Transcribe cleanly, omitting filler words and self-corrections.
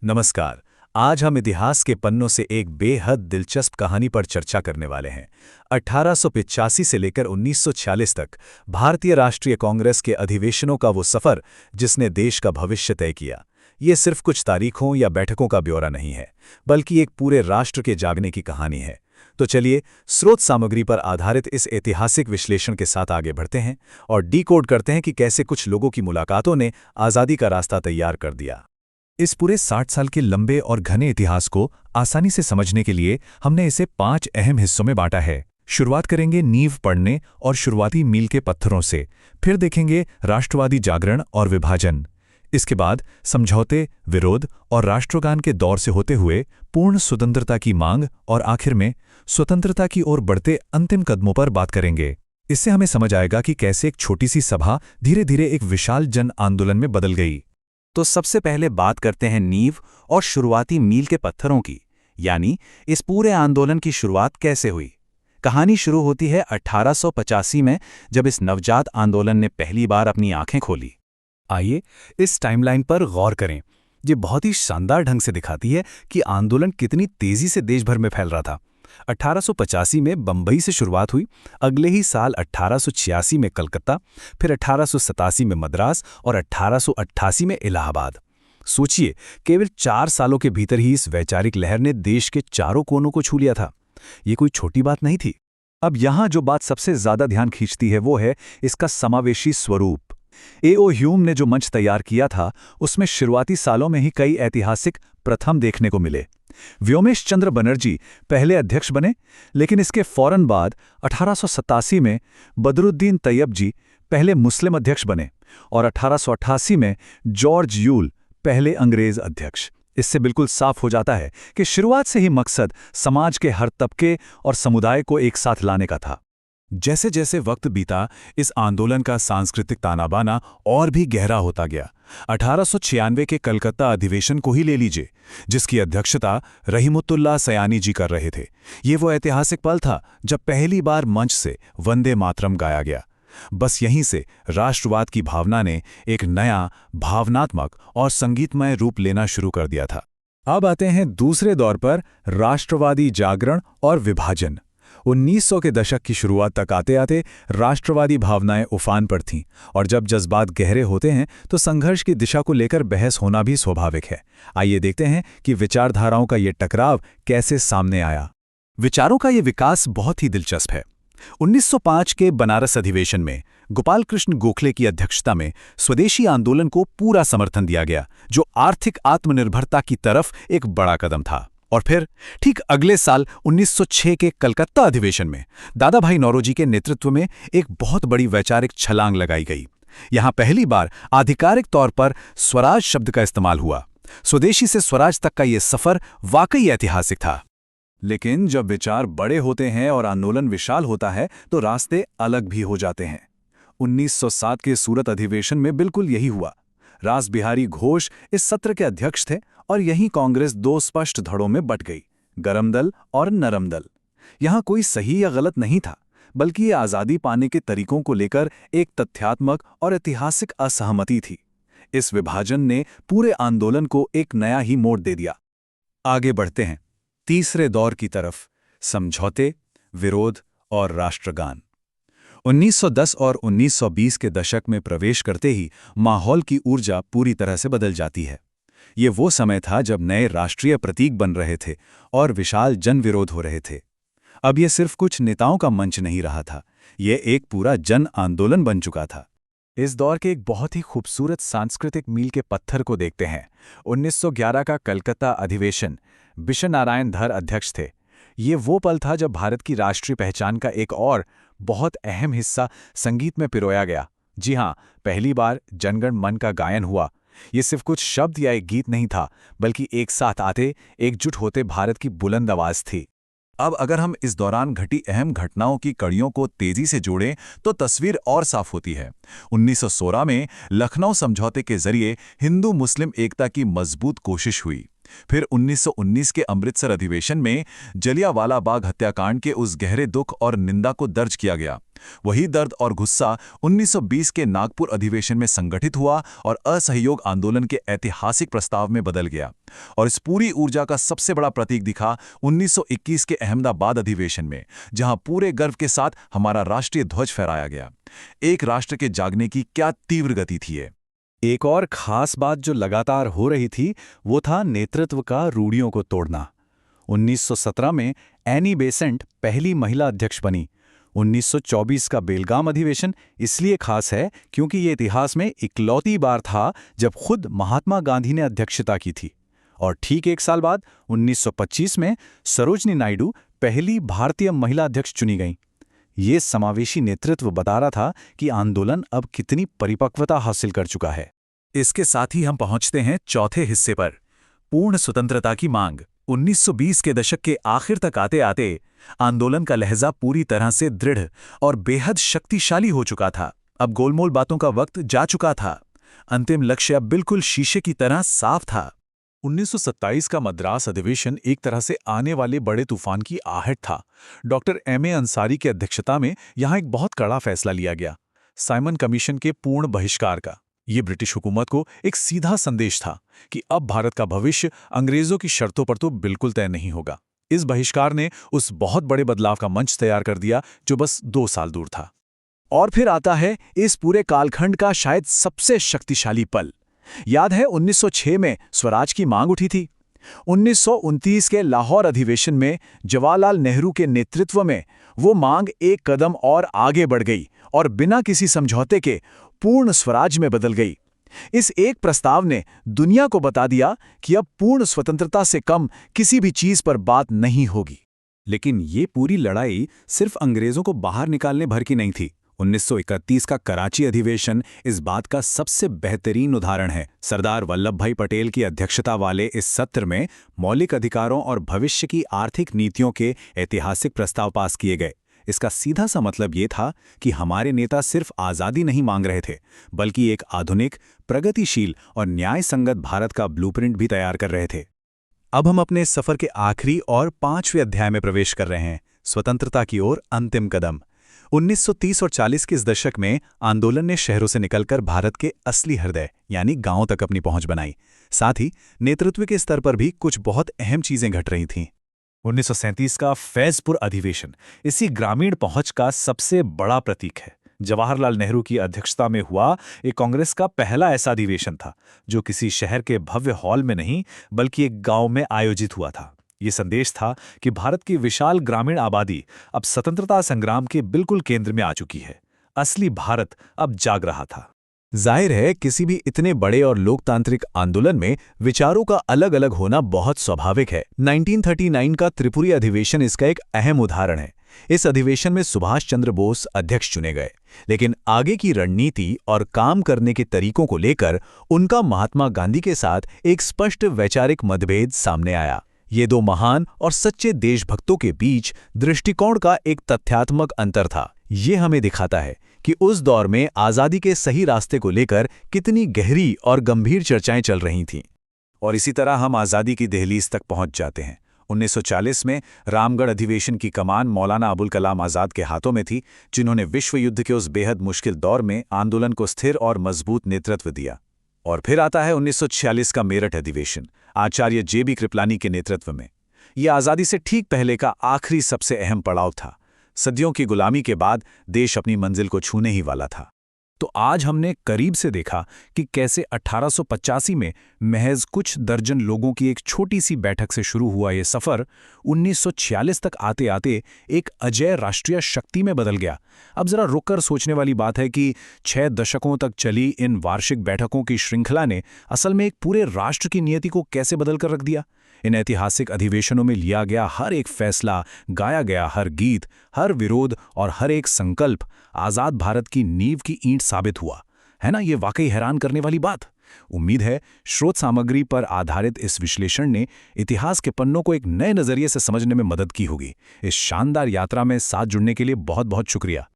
नमस्कार। आज हम इतिहास के पन्नों से एक बेहद दिलचस्प कहानी पर चर्चा करने वाले हैं। 1885 से लेकर 1946 तक भारतीय राष्ट्रीय कांग्रेस के अधिवेशनों का वो सफर जिसने देश का भविष्य तय किया। ये सिर्फ कुछ तारीखों या बैठकों का ब्यौरा नहीं है, बल्कि एक पूरे राष्ट्र के जागने की कहानी है। तो चलिए, स्रोत सामग्री पर आधारित इस ऐतिहासिक विश्लेषण के साथ आगे बढ़ते हैं और डीकोड करते हैं कि कैसे कुछ लोगों की मुलाकातों ने आज़ादी का रास्ता तैयार कर दिया। इस पूरे 60 साल के लंबे और घने इतिहास को आसानी से समझने के लिए हमने इसे 5 अहम हिस्सों में बांटा है। शुरुआत करेंगे नींव पड़ने और शुरुआती मील के पत्थरों से, फिर देखेंगे राष्ट्रवादी जागरण और विभाजन। इसके बाद समझौते, विरोध और राष्ट्रगान के दौर से होते हुए पूर्ण स्वतंत्रता की मांग और आखिर में स्वतंत्रता की ओर बढ़ते अंतिम कदमों पर बात करेंगे। इससे हमें समझ आएगा कि कैसे एक छोटी सी सभा धीरे धीरे एक विशाल जन आंदोलन में बदल गई। तो सबसे पहले बात करते हैं नींव और शुरुआती मील के पत्थरों की, यानी इस पूरे आंदोलन की शुरुआत कैसे हुई। कहानी शुरू होती है 1885 में, जब इस नवजात आंदोलन ने पहली बार अपनी आंखें खोली। आइए इस टाइमलाइन पर गौर करें। ये बहुत ही शानदार ढंग से दिखाती है कि आंदोलन कितनी तेजी से देश भर में फैल रहा था। 1885 में बंबई से शुरुआत हुई, अगले ही साल 1886 में कलकत्ता, फिर 1887 में मद्रास और 1888 में इलाहाबाद। सोचिए, केवल 4 सालों के भीतर ही इस वैचारिक लहर ने देश के चारों कोनों को छू लिया था। ये कोई छोटी बात नहीं थी। अब यहाँ जो बात सबसे ज्यादा ध्यान खींचती है वो है इसका समावेशी स्वरूप। ए.ओ. ह्यूम ने जो मंच तैयार किया था, उसमें शुरुआती सालों में ही कई ऐतिहासिक प्रथम देखने को मिले। व्योमेश चंद्र बनर्जी पहले अध्यक्ष बने, लेकिन इसके फौरन बाद 1887 में बदरुद्दीन तैयब जी पहले मुस्लिम अध्यक्ष बने और 1888 में जॉर्ज यूल पहले अंग्रेज अध्यक्ष। इससे बिल्कुल साफ हो जाता है कि शुरुआत से ही मकसद समाज के हर तबके और समुदाय को एक साथ लाने का था। जैसे जैसे वक्त बीता, इस आंदोलन का सांस्कृतिक तानाबाना और भी गहरा होता गया। 1896 के कलकत्ता अधिवेशन को ही ले लीजिए, जिसकी अध्यक्षता रहीमुतुल्लाह सयानी जी कर रहे थे। ये वो ऐतिहासिक पल था जब पहली बार मंच से वंदे मातरम गाया गया। बस यहीं से राष्ट्रवाद की भावना ने एक नया भावनात्मक और संगीतमय रूप लेना शुरू कर दिया था। अब आते हैं दूसरे दौर पर, राष्ट्रवादी जागरण और विभाजन। 1900 के दशक की शुरुआत तक आते आते राष्ट्रवादी भावनाएं उफान पर थीं, और जब जज्बात गहरे होते हैं तो संघर्ष की दिशा को लेकर बहस होना भी स्वाभाविक है। आइए देखते हैं कि विचारधाराओं का ये टकराव कैसे सामने आया। विचारों का ये विकास बहुत ही दिलचस्प है। 1905 के बनारस अधिवेशन में गोपाल कृष्ण गोखले की अध्यक्षता में स्वदेशी आंदोलन को पूरा समर्थन दिया गया, जो आर्थिक आत्मनिर्भरता की तरफ एक बड़ा कदम था। और फिर ठीक अगले साल 1906 के कलकत्ता अधिवेशन में दादा भाई नौरोजी के नेतृत्व में एक बहुत बड़ी वैचारिक छलांग लगाई गई। यहां पहली बार आधिकारिक तौर पर स्वराज शब्द का इस्तेमाल हुआ। स्वदेशी से स्वराज तक का यह सफर वाकई ऐतिहासिक था। लेकिन जब विचार बड़े होते हैं और आंदोलन विशाल होता है तो रास्ते अलग भी हो जाते हैं। 1907 के सूरत अधिवेशन में बिल्कुल यही हुआ। रास बिहारी घोष इस सत्र के अध्यक्ष थे और यहीं कांग्रेस दो स्पष्ट धड़ों में बंट गई, गरम दल और नरम दल। यहां कोई सही या गलत नहीं था, बल्कि ये आज़ादी पाने के तरीकों को लेकर एक तथ्यात्मक और ऐतिहासिक असहमति थी। इस विभाजन ने पूरे आंदोलन को एक नया ही मोड़ दे दिया। आगे बढ़ते हैं तीसरे दौर की तरफ, समझौते, विरोध और राष्ट्रगान। 1910 और 1920 के दशक में प्रवेश करते ही माहौल की ऊर्जा पूरी तरह से बदल जाती है। ये वो समय था जब नए राष्ट्रीय प्रतीक बन रहे थे और विशाल जन विरोध हो रहे थे। अब ये सिर्फ कुछ नेताओं का मंच नहीं रहा था, ये एक पूरा जन आंदोलन बन चुका था। इस दौर के एक बहुत ही खूबसूरत सांस्कृतिक मील के पत्थर को देखते हैं। 1911 का कलकत्ता अधिवेशन, बिशन नारायण धर अध्यक्ष थे। ये वो पल था जब भारत की राष्ट्रीय पहचान का एक और बहुत अहम हिस्सा संगीत में पिरोया गया। जी हाँ, पहली बार जनगण मन का गायन हुआ। ये सिर्फ कुछ शब्द या एक गीत नहीं था, बल्कि एक साथ आते, एकजुट होते भारत की बुलंद आवाज थी। अब अगर हम इस दौरान घटी अहम घटनाओं की कड़ियों को तेजी से जोड़ें तो तस्वीर और साफ होती है। 1916 में लखनऊ समझौते के जरिए हिंदू मुस्लिम एकता की मजबूत कोशिश हुई। फिर 1919 के अमृतसर अधिवेशन में जलियांवाला बाग हत्याकांड के उस गहरे दुख और निंदा को दर्ज किया गया। वही दर्द और गुस्सा 1920 के नागपुर अधिवेशन में संगठित हुआ और असहयोग आंदोलन के ऐतिहासिक प्रस्ताव में बदल गया। और इस पूरी ऊर्जा का सबसे बड़ा प्रतीक दिखा 1921 के अहमदाबाद अधिवेशन में, जहां पूरे गर्व के साथ हमारा राष्ट्रीय ध्वज फहराया गया। एक राष्ट्र के जागने की क्या तीव्र गति थी ये। एक और खास बात जो लगातार हो रही थी वो था नेतृत्व का रूढ़ियों को तोड़ना। 1917 में एनी बेसेंट पहली महिला अध्यक्ष बनी। 1924 का बेलगाम अधिवेशन इसलिए खास है क्योंकि ये इतिहास में इकलौती बार था जब खुद महात्मा गांधी ने अध्यक्षता की थी। और ठीक एक साल बाद 1925 में सरोजनी नायडू पहली भारतीय महिला अध्यक्ष चुनी गईं। ये समावेशी नेतृत्व बता रहा था कि आंदोलन अब कितनी परिपक्वता हासिल कर चुका है। इसके साथ ही हम पहुंचते हैं चौथे हिस्से पर, पूर्ण स्वतंत्रता की मांग। 1920 के दशक के आखिर तक आते आते आंदोलन का लहजा पूरी तरह से दृढ़ और बेहद शक्तिशाली हो चुका था। अब गोलमोल बातों का वक्त जा चुका था। अंतिम लक्ष्य अब बिल्कुल शीशे की तरह साफ था। 1927 का मद्रास अधिवेशन एक तरह से आने वाले बड़े तूफान की आहट था। Doctor MA. अंसारी की अध्यक्षता में यहां एक बहुत कड़ा फैसला लिया गया, साइमन कमीशन के पूर्ण बहिष्कार का। ये ब्रिटिश हुकूमत को एक सीधा संदेश था कि अब भारत का भविष्य अंग्रेजों की शर्तों पर तो बिल्कुल तय नहीं होगा। इस बहिष्कार ने उस बहुत बड़े बदलाव का मंच तैयार कर दिया जो बस 2 साल दूर था। और फिर आता है इस पूरे कालखंड का शायद सबसे शक्तिशाली पल। याद है 1906 में स्वराज की मांग उठी थी। 1929 के लाहौर अधिवेशन में जवाहरलाल नेहरू के नेतृत्व में वो मांग एक कदम और आगे बढ़ गई और बिना किसी समझौते के पूर्ण स्वराज में बदल गई। इस एक प्रस्ताव ने दुनिया को बता दिया कि अब पूर्ण स्वतंत्रता से कम किसी भी चीज पर बात नहीं होगी। लेकिन ये पूरी लड़ाई सिर्फ अंग्रेजों को बाहर निकालने भर की नहीं थी। 1931 का कराची अधिवेशन इस बात का सबसे बेहतरीन उदाहरण है। सरदार वल्लभ भाई पटेल की अध्यक्षता वाले इस सत्र में मौलिक अधिकारों और भविष्य की आर्थिक नीतियों के ऐतिहासिक प्रस्ताव पास किए गए। इसका सीधा सा मतलब ये था कि हमारे नेता सिर्फ आज़ादी नहीं मांग रहे थे, बल्कि एक आधुनिक, प्रगतिशील और न्याय संगत भारत का ब्लूप्रिंट भी तैयार कर रहे थे। अब हम अपने सफर के आखिरी और 5वें अध्याय में प्रवेश कर रहे हैं, स्वतंत्रता की ओर अंतिम कदम। 1930 और 40 के इस दशक में आंदोलन ने शहरों से निकलकर भारत के असली हृदय यानी गांवों तक अपनी पहुंच बनाई। साथ ही नेतृत्व के स्तर पर भी कुछ बहुत अहम चीजें घट रही थीं। 1937 का फैजपुर अधिवेशन इसी ग्रामीण पहुंच का सबसे बड़ा प्रतीक है। जवाहरलाल नेहरू की अध्यक्षता में हुआ एक कांग्रेस का पहला ऐसा अधिवेशन था जो किसी शहर के भव्य हॉल में नहीं बल्कि एक गांव में आयोजित हुआ था। ये संदेश था कि भारत की विशाल ग्रामीण आबादी अब स्वतंत्रता संग्राम के बिल्कुल केंद्र में आ चुकी है। असली भारत अब जाग रहा था। जाहिर है किसी भी इतने बड़े और लोकतांत्रिक आंदोलन में विचारों का अलग अलग होना बहुत स्वाभाविक है। 1939 का त्रिपुरी अधिवेशन इसका एक अहम उदाहरण है। इस अधिवेशन में सुभाष चंद्र बोस अध्यक्ष चुने गए, लेकिन आगे की रणनीति और काम करने के तरीकों को लेकर उनका महात्मा गांधी के साथ एक स्पष्ट वैचारिक मतभेद सामने आया। ये 2 महान और सच्चे देशभक्तों के बीच दृष्टिकोण का एक तथ्यात्मक अंतर था। ये हमें दिखाता है कि उस दौर में आज़ादी के सही रास्ते को लेकर कितनी गहरी और गंभीर चर्चाएं चल रही थीं। और इसी तरह हम आज़ादी की दहलीज तक पहुंच जाते हैं। 1940 में रामगढ़ अधिवेशन की कमान मौलाना अबुल कलाम आज़ाद के हाथों में थी, जिन्होंने विश्व युद्ध के उस बेहद मुश्किल दौर में आंदोलन को स्थिर और मजबूत नेतृत्व दिया। और फिर आता है 1946 का मेरठ अधिवेशन, आचार्य जे.बी. कृपलानी के नेतृत्व में। यह आज़ादी से ठीक पहले का आखिरी सबसे अहम पड़ाव था। सदियों की गुलामी के बाद देश अपनी मंजिल को छूने ही वाला था। तो आज हमने करीब से देखा कि कैसे 1885 में महज कुछ दर्जन लोगों की एक छोटी सी बैठक से शुरू हुआ ये सफ़र 1946 तक आते आते एक अजेय राष्ट्रीय शक्ति में बदल गया। अब जरा रुककर सोचने वाली बात है कि 6 दशकों तक चली इन वार्षिक बैठकों की श्रृंखला ने असल में एक पूरे राष्ट्र की नियति को कैसे बदल कर रख दिया। इन ऐतिहासिक अधिवेशनों में लिया गया हर एक फैसला, गाया गया हर गीत, हर विरोध और हर एक संकल्प आज़ाद भारत की नींव की ईंट साबित हुआ, है ना। ये वाकई हैरान करने वाली बात। उम्मीद है स्रोत सामग्री पर आधारित इस विश्लेषण ने इतिहास के पन्नों को एक नए नज़रिए से समझने में मदद की होगी। इस शानदार यात्रा में साथ जुड़ने के लिए बहुत बहुत शुक्रिया।